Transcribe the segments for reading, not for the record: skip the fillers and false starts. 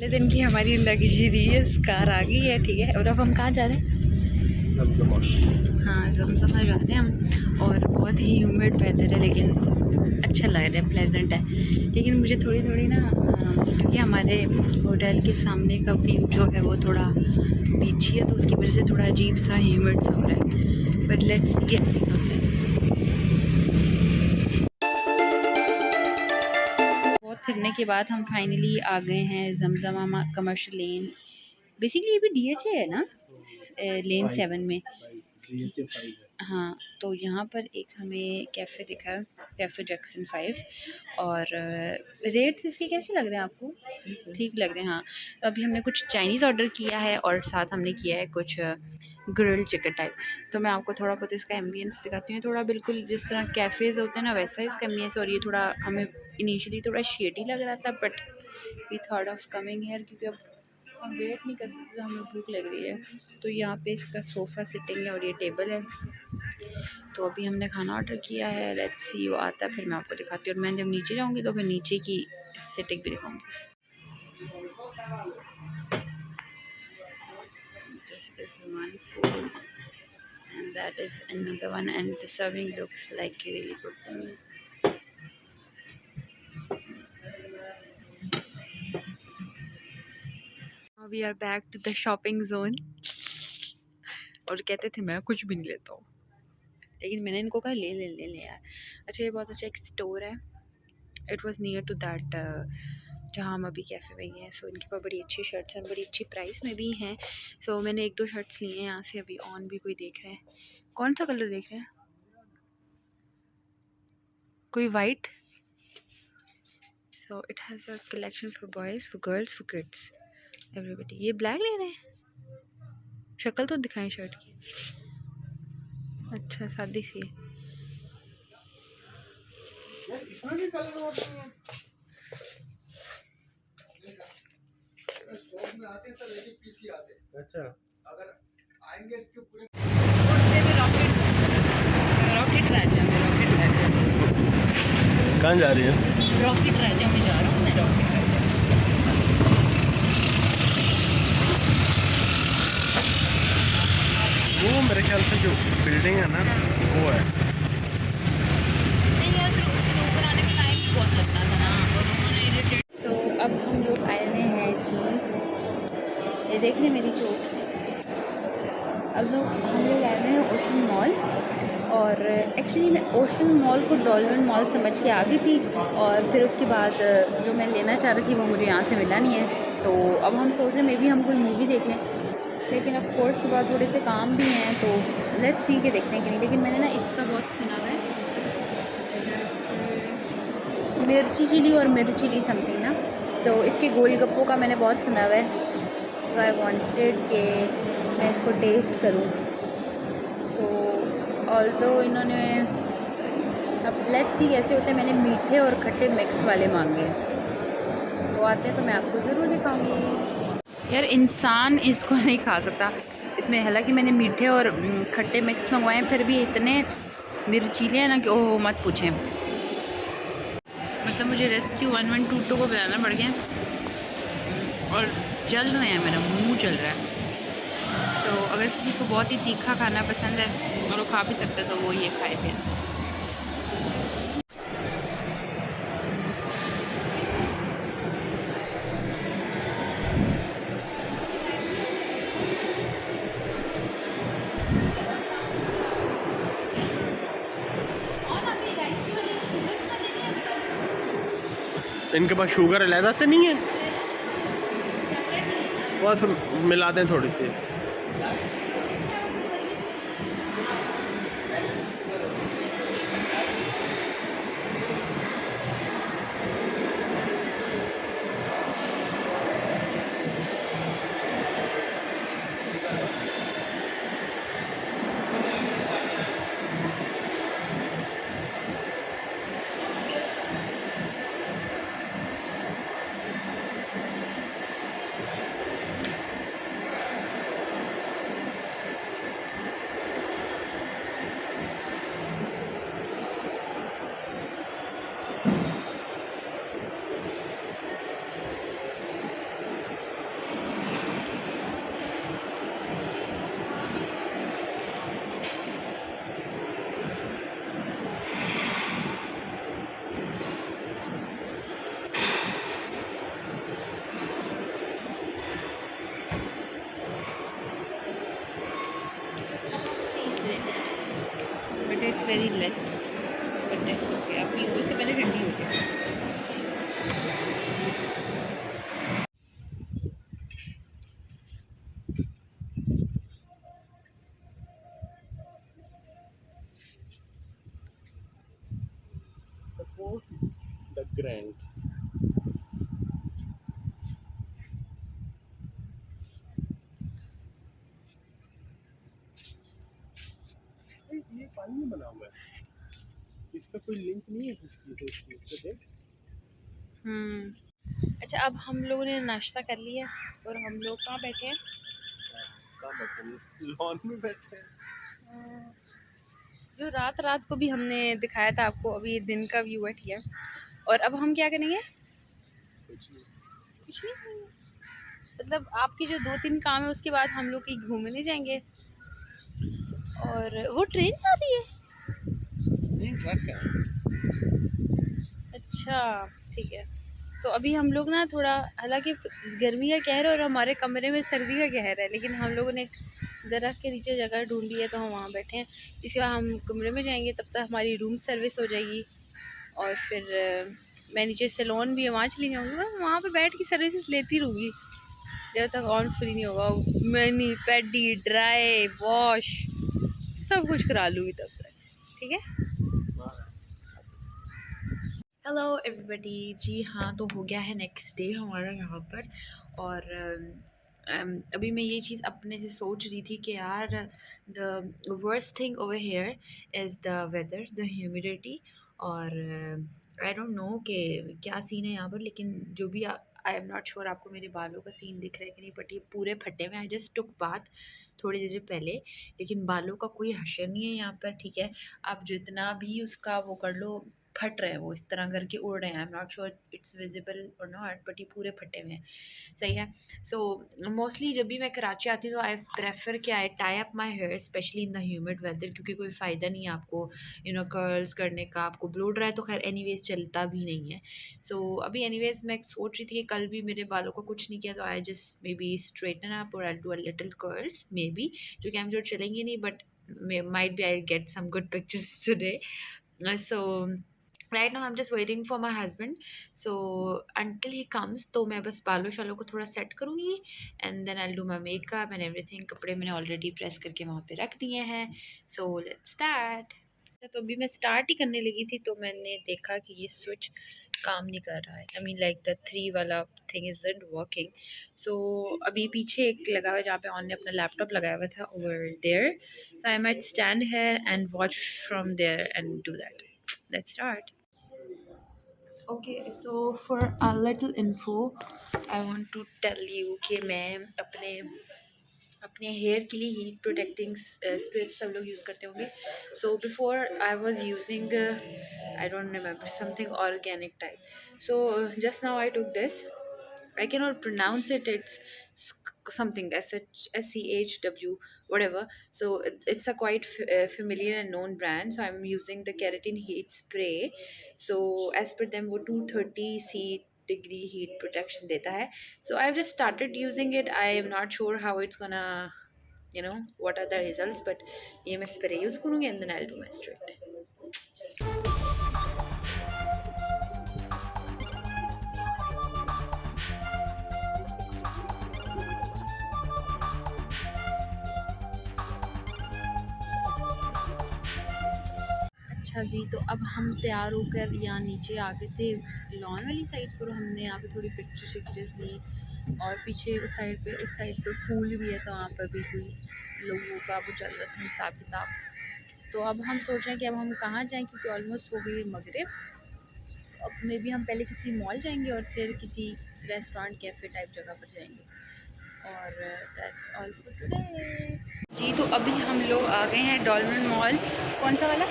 पहले दिन की हमारी लग्जरियस कार आ गई है, ठीक है। और अब हम कहाँ जा रहे हैं? जमजमा। हाँ, जमजमा जा रहे हैं हम। और बहुत ही ह्यूमिड वेदर है, लेकिन अच्छा लग रहा है, प्लेजेंट है। लेकिन मुझे थोड़ी थोड़ी ना, क्योंकि हमारे होटल के सामने का व्यू जो है वो थोड़ा बीची है, तो उसकी वजह से थोड़ा अजीब सा ह्यूमिड सा हो रहा है। बट लेट्स गेट सी। बहुत फिरने के बाद हम फाइनली आ गए हैं जमजमा कमर्शियल लेन। बेसिकली ये भी DHA है ना, लेन 7 में। हाँ, तो यहाँ पर एक हमें कैफ़े दिखा है, कैफ़े जैक्सन 5। और रेट्स इसके कैसे लग रहे हैं आपको? ठीक लग रहे हैं, हाँ। तो अभी हमने कुछ चाइनीज़ ऑर्डर किया है और साथ हमने किया है कुछ ग्रिल्ड चिकन टाइप। तो मैं आपको थोड़ा बहुत इसका एम्बियंस दिखाती हूँ। थोड़ा बिल्कुल जिस तरह कैफ़ेज़ होते हैं ना, वैसा इसका एम्बियंस। और ये थोड़ा हमें इनिशियली थोड़ा शेडी लग रहा था, but we thought of coming here, क्योंकि अब हम वेट नहीं कर सकते, तो हमें भूख लग रही है। तो यहाँ पे इसका सोफ़ा सिटिंग है और ये टेबल है। तो अभी हमने खाना ऑर्डर किया है, लेट्स सी वो आता है फिर मैं आपको दिखाती हूँ। और मैं जब नीचे जाऊँगी तो फिर नीचे की सिटिंग भी दिखाऊँगी। This is one food and that is another one, and the serving looks like really good to me. Now we are back to the shopping zone. और कहते थे मैं कुछ भी नहीं लेता हूँ, लेकिन मैंने इनको कहा ले ले ले ले यार। अच्छा, ये बहुत अच्छा एक स्टोर है। It was near to that जहाँ हम अभी कैफ़े में गए हैं। सो इनके पास बड़ी अच्छी शर्ट्स हैं, बड़ी अच्छी प्राइस में भी हैं। सो मैंने 1-2 शर्ट्स लिए हैं यहाँ से। अभी ऑन भी कोई देख रहे हैं। कौन सा कलर देख रहे हैं? कोई white? So it has a collection for boys, for girls, for kids, everybody. ये ब्लैक ले रहे हैं? शक्ल तो दिखाएं शर्ट की। अच्छा, सादी सी है। इसमें भी कलर होते हैं। स्टॉक में आते हैं सर, लेकिन पीसी आते हैं। अच्छा, अगर आएंगे इसके पूरे रॉकेट राजा में, रॉकेट राजा कहाँ जा रही है? रॉकेट राजा में जा रहा हूँ मैं, रॉकेट राजा। वो मेरे ख्याल से जो बिल्डिंग है ना, वो है। नहीं यार, फिर उसके ऊपर आने में टाइम भी बहुत लगता था ना, और उन्होंने इरिटेट। सो अब हम लोग आए हुए हैं जी, ये देखने मेरी चोट। अब हम लोग आए हुए हैं ओशन मॉल। और एक्चुअली मैं ओशन मॉल को डॉल्फिन मॉल समझ के आ गई थी, और फिर उसके बाद जो मैं लेना चाह रही थी वो मुझे यहाँ से मिला नहीं है। तो अब हम सोच रहे हैं मे बी हम कोई मूवी देख लें, लेकिन ऑफ कोर्स सुबह थोड़े से काम भी हैं, तो लेट्स सी के देखते हैं कि नहीं। लेकिन मैंने ना इसका बहुत सुना हुआ है, मिर्ची चिली और मिर्च चिली समथिंग ना, तो इसके गोलगप्पों का मैंने बहुत सुना हुआ है। सो आई वांटेड कि मैं इसको टेस्ट करूं। सो ऑल्दो इन्होंने, अब लेट्स सी कैसे होते हैं। मैंने मीठे और खट्टे मिक्स वाले मांगे हैं, तो आते हैं तो मैं आपको ज़रूर दिखाऊंगी। यार इंसान इसको नहीं खा सकता इसमें, हालांकि मैंने मीठे और खट्टे मिक्स मंगवाए हैं, फिर भी इतने मिर्चीले हैं ना कि ओह मत पूछें। मतलब मुझे रेस्क्यू 1122 को बुलाना पड़ गया, और जल रहे हैं, मेरा मुंह जल रहा है। तो अगर किसी को बहुत ही तीखा खाना पसंद है और वो खा भी सकता है, तो वो ये खाए फिर। इनके पास शुगर अलहदा से नहीं है, बस मिला दें थोड़ी सी। It's very less, but it's okay. आप पियो, इससे पहले ठंडी हो जाए। द ग्रैंड ये पानी में बना हुआ है, इसका कोई लिंक नहीं है किसी चीज़ से देख। अच्छा, अब हम लोगों ने नाश्ता कर लिया और हम लोग कहाँ बैठे हैं? कहाँ बैठे हैं? लॉन में बैठे हैं। जो रात रात को भी हमने दिखाया था आपको, अभी दिन का व्यू है, ठीक है। और अब हम क्या करेंगे? कुछ नहीं करेंगे, मतलब आपकी जो 2-3 काम है उसके बाद हम लोग कहीं घूमने जाएंगे। और वो ट्रेन आ रही है? नहीं, ट्रक है। अच्छा ठीक है। तो अभी हम लोग ना थोड़ा, हालांकि गर्मी का कहर है और हमारे कमरे में सर्दी का कहर है, लेकिन हम लोगों ने दरख्त के नीचे जगह ढूंढी है तो हम वहाँ बैठे हैं। इसके बाद हम कमरे में जाएंगे, तब तक हमारी रूम सर्विस हो जाएगी और फिर मैं नीचे सैलून भी है वहाँ चली जाऊँगी। वहाँ पे बैठ के सर्विस लेती रहूँगी जब तक ऑन फ्री नहीं होगा। मैनी पेडी ड्राई वॉश सब कुछ करा लूँगी तब तक, ठीक है। हेलो एवरीबॉडी, जी हाँ, तो हो गया है नेक्स्ट डे हमारा यहाँ पर। और अभी मैं ये चीज़ अपने से सोच रही थी कि यार the worst thing over here is the weather, the humidity. और आई डोंट नो कि क्या सीन है यहाँ पर, लेकिन जो भी आई एम नॉट श्योर आपको मेरे बालों का सीन दिख रहा है कि नहीं, बट ये पूरे फटे में। आई जस्ट टुक बात थोड़ी देर पहले, लेकिन बालों का कोई हशर नहीं है यहाँ पर, ठीक है। आप जितना भी उसका वो कर लो, फट रहे हैं वो, इस तरह करके उड़ रहे हैं। I am not sure it's visible और नॉट, बट ये पूरे फटे हुए हैं, सही है। सो मोस्टली जब भी मैं कराची आती हूँ तो आई प्रेफर कि I tie up my hair, specially in the humid weather, क्योंकि कोई फ़ायदा नहीं है आपको कर्ल्स करने का। आपको ब्लो ड्राई तो खैर एनीवेज चलता भी नहीं है। सो अभी एनीवेज मैं सोच रही थी कि कल भी मेरे बालों का कुछ नहीं किया, तो I just maybe straighten up और I do a little curls maybe, जो कि हम जो चलेंगे नहीं, but might be I'll get some good pictures today. So right now I'm just waiting for my husband, so until he comes तो मैं बस बालों शालों को थोड़ा सेट करूँगी and then I'll do my makeup and everything. कपड़े मैंने already press करके वहाँ पे रख दिए हैं, so let's start. तो अभी मैं स्टार्ट ही करने लगी थी तो मैंने देखा कि ये स्विच काम नहीं कर रहा है। आई मीन लाइक द 3 वाला थिंग इज नॉट वर्किंग। सो अभी पीछे एक लगा हुआ है जहाँ पे ऑन ने अपना लैपटॉप लगाया हुआ था, over there. So I might stand here and watch from there and do that. Let's start. Okay, so for a little info I want to tell you कि मैं अपने हेयर के लिए हीट प्रोटेक्टिंग स्प्रे सब लोग use करते होंगे। So before I was using, I don't remember, something organic type. So just now I took this. I cannot pronounce it. It's something SCHW whatever. So it's a quite familiar and known brand. So I'm using the keratin heat spray. So as per them, वो 230 degree heat protection देता है. So I've just started using it. I am not sure how it's gonna, what are the results, but ये मैं spray use करूँगी and then I'll do my straight. अच्छा जी, तो अब हम तैयार होकर यहाँ नीचे आ गए थे लॉन वाली साइड पर। हमने यहाँ पे थोड़ी पिक्चर्स ली और पीछे उस साइड पे पूल भी है, तो वहाँ पर भी कोई लोगों का वो चल रहा था हिसाब किताब। तो अब हम सोच रहे हैं कि अब हम कहाँ जाएं, क्योंकि ऑलमोस्ट हो गई मगरिब। अब मे बी हम पहले किसी मॉल जाएंगे और फिर किसी रेस्टोरेंट कैफ़े टाइप जगह पर जाएंगे। और दैट्स ऑल फॉर टुडे जी। तो अभी हम लोग आ गए हैं डॉल्मेन मॉल। कौन सा वाला?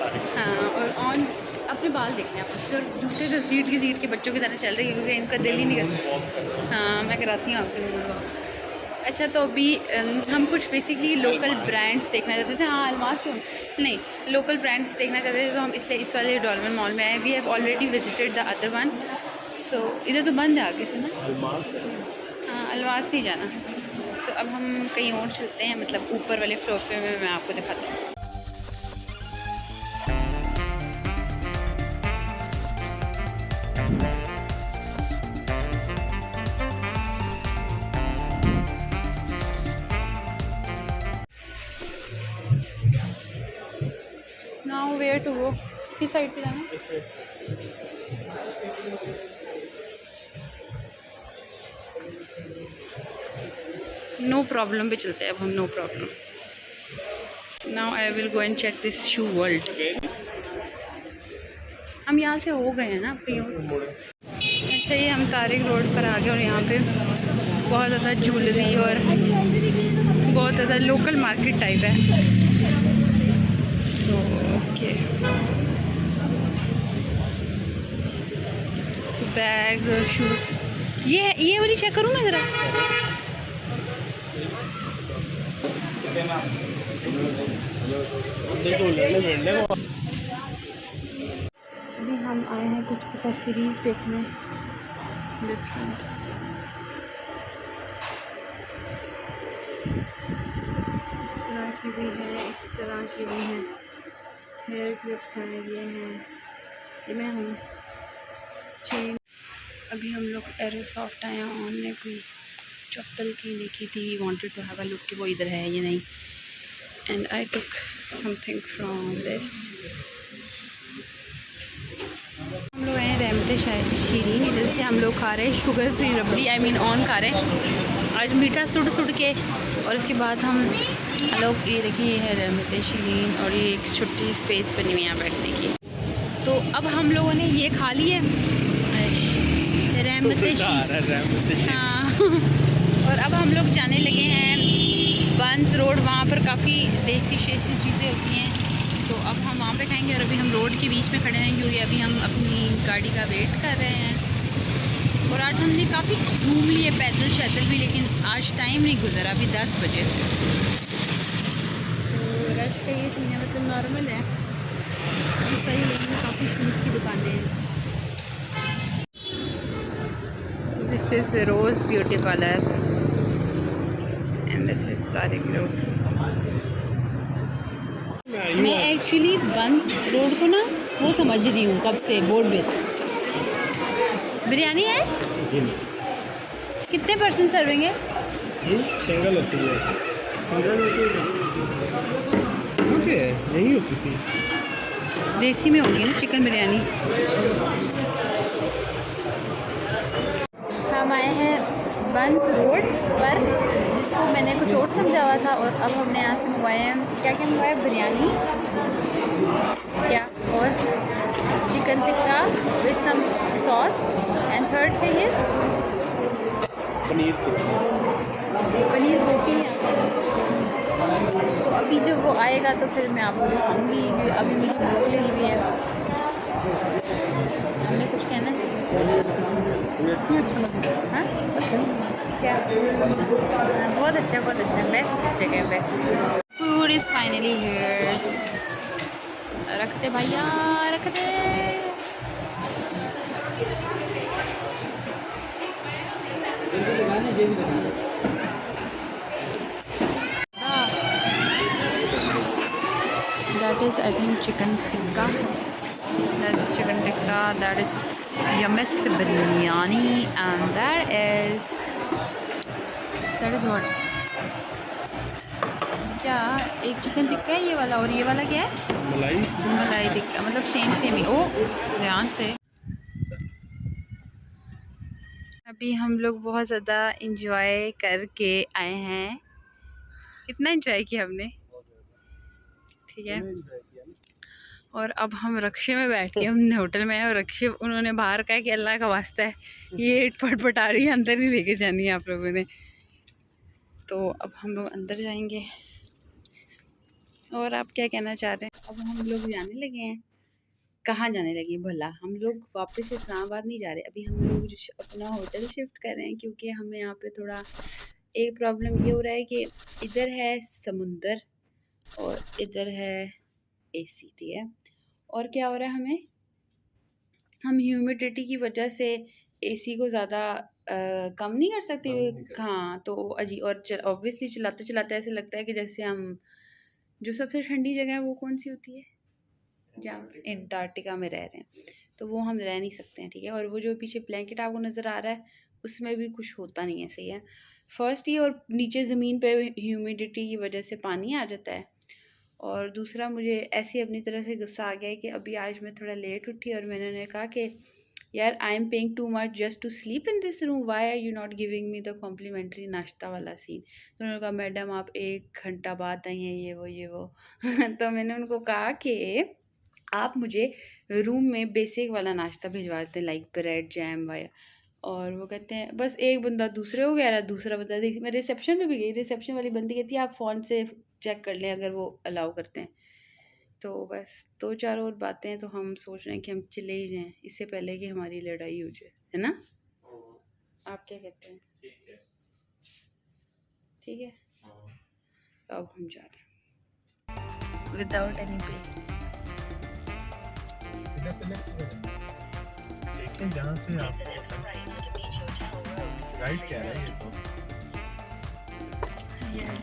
हाँ, और ऑन अपने बाल देखने हैं आप, तो जूते तो सीट के बच्चों की तरह चल रही है, क्योंकि इनका दिल ही नहीं करता। हाँ, मैं कराती हूँ आपको। अच्छा, तो अभी हम कुछ बेसिकली लोकल ब्रांड्स देखना चाहते थे। हाँ, अलमास क्यों नहीं, लोकल ब्रांड्स देखना चाहते थे, तो हम इसलिए इस वाले डॉल्मेन मॉल में आए। We have already visited the other one. So इधर तो बंद है आगे से ना। हाँ, अलमास नहीं जाना। तो अब हम कहीं और चलते हैं, मतलब ऊपर वाले फ्लोर पे मैं आपको दिखाती हूँ। To go? किस साइड पे जाना? नो प्रॉब्लम पे चलते हैं अब हम, no problem. Now I will go and check this shoe world. हम यहाँ से हो गए हैं ना कहीं। अच्छा, ये हम तारिक रोड पर आ गए और यहाँ पे बहुत ज़्यादा ज्वेलरी और बहुत ज़्यादा लोकल मार्केट टाइप है। सो ओके, बैग्स और शूज़। ये वाली चेक करूँ मैं ज़रा? अभी हम आए हैं कुछ एक्सेसरीज देखने डिफरेंट। इस तरह की भी है, इस तरह की भी हैं। हेयर क्लिप्स हैं, ये हैं, ये मैं हूँ चेन। अभी हम लोग एरोसॉफ्ट आए हैं, हमने कोई चप्पल की देखी थी, wanted to have a look कि वो इधर है या नहीं, and I took something from this. हम लोग हैं रहमत शीरीन, इधर से हम लोग खा रहे हैं sugar free rabri, I mean on खा रहे हैं आज मीठा सुड़ के। और इसके बाद हम लोग, ये देखिए ये है रहमत शीरीन और ये एक छोटी स्पेस बनी हुई है यहाँ बैठने की। तो अब हम लोगों ने ये खा ली है रहमत शीरीन, हाँ। और अब हम लोग जाने लगे हैं बंस रोड, वहाँ पर काफ़ी देसी शेसी चीज़ें होती हैं, तो अब हम वहाँ पे खाएंगे। और अभी हम रोड के बीच में खड़े हैं क्योंकि अभी हम अपनी गाड़ी का वेट कर रहे हैं। और आज हमने काफ़ी घूम लिए, पैदल शैदल भी, लेकिन आज टाइम नहीं गुजरा, अभी 10 बजे से। तो रश का ये सीन है, मतलब नॉर्मल है, सही, लेकिन काफ़ी शूज़ की दुकानें हैं। This is Rose beauty parlour and this is Tariq road. मैं एक्चुअली बंस रोड को ना वो समझ रही हूँ कब से, बोर्ड बेस। बिरयानी है जी, कितने % सर्विंग है? सिंगल होती है, सिंगल होती है, ओके यही होती थी। देसी में होगी ना चिकन बिरयानी। हम आए हैं बंस रोड पर, जिसको मैंने कुछ और समझा हुआ था, और अब हमने यहाँ से मंगवाए हैं, क्या क्या मंगवाया, बिरयानी क्या, और chicken tikka with some sauce, and third thing is paneer roti. तो अभी जब वो आएगा तो फिर मैं आपको दिखाऊंगी, अभी मुझे भूख लगी हुई है। हमने कुछ कहना है? अच्छा लगता है। हाँ अच्छा, क्या? बहुत अच्छा, बहुत अच्छा, बेस्ट जगह, best. Food is finally here. रखते भैया, रखते। That is, I think, chicken tikka. That is chicken tikka. That is yummest biryani, and that is what? क्या एक चिकन टिक्का है ये वाला, और ये वाला क्या है? मलाई टिक्का, मतलब सेम ही। ओ ध्यान से। अभी हम लोग बहुत ज़्यादा इंजॉय करके आए हैं। कितना इंजॉय किया हमने, ठीक है। और अब हम रक्शे में बैठ के, हमने होटल में है और रक्शे उन्होंने बाहर कहा कि अल्लाह का वास्ता है ये पटपटा रही है, अंदर नहीं लेके जानी है आप लोगों ने। तो अब हम लोग अंदर जाएंगे। और आप क्या कहना चाह रहे हैं? अब हम लोग जाने लगे हैं। कहाँ जाने लगे भला? हम लोग वापस इस्लामाबाद नहीं जा रहे, अभी हम लोग अपना होटल शिफ्ट कर रहे हैं, क्योंकि हमें यहाँ पे थोड़ा एक प्रॉब्लम ये हो रहा है कि इधर है समुंदर और इधर है AC, ठीक है। और क्या हो रहा है, हम ह्यूमिडिटी की वजह से AC को ज़्यादा कम नहीं कर सकते। हाँ, तो और ऑब्वियसली चलाते चलाते ऐसे लगता है कि जैसे हम, जो सबसे ठंडी जगह है वो कौन सी होती है, जहाँ एंटार्क्टिका में रह रहे हैं, तो वो हम रह नहीं सकते हैं, ठीक है। और वो जो पीछे ब्लैंकेट आपको नज़र आ रहा है उसमें भी कुछ होता नहीं है, सही है। फर्स्ट ये, और नीचे ज़मीन पे ह्यूमिडिटी की वजह से पानी आ जाता है, और दूसरा मुझे ऐसी अपनी तरह से गुस्सा आ गया है कि अभी आज मैं थोड़ा लेट उठी और मैंने उन्हें कहा कि यार I am paying too much just to sleep in this room, why are you not giving me the complimentary नाश्ता वाला सीन। तो उन्होंने कहा मैडम आप 1 घंटा बाद आई हैं, ये वो तो मैंने उनको कहा कि आप मुझे रूम में बेसिक वाला नाश्ता भिजवा देते हैं, लाइक ब्रेड जैम वाया। और वो कहते हैं बस एक बंदा दूसरे को कह रहा है, दूसरा बंदा देख, मैं रिसेप्शन पे भी गई, रिसेप्शन वाली बंदी कहती है आप फ़ोन से चेक कर लें अगर वो अलाउ करते हैं। तो बस 2-4 और बातें हैं, तो हम सोच रहे हैं कि हम चले ही जाएं इससे पहले कि हमारी लड़ाई हो जाए, है ना? आप क्या कहते हैं? ठीक है। ठीक है, अब हम जा रहे हैं विदाउट एनी पे। इधर से लेफ्ट करें। देखें जहाँ से आप राइट कह रहे हैं ये तो। यार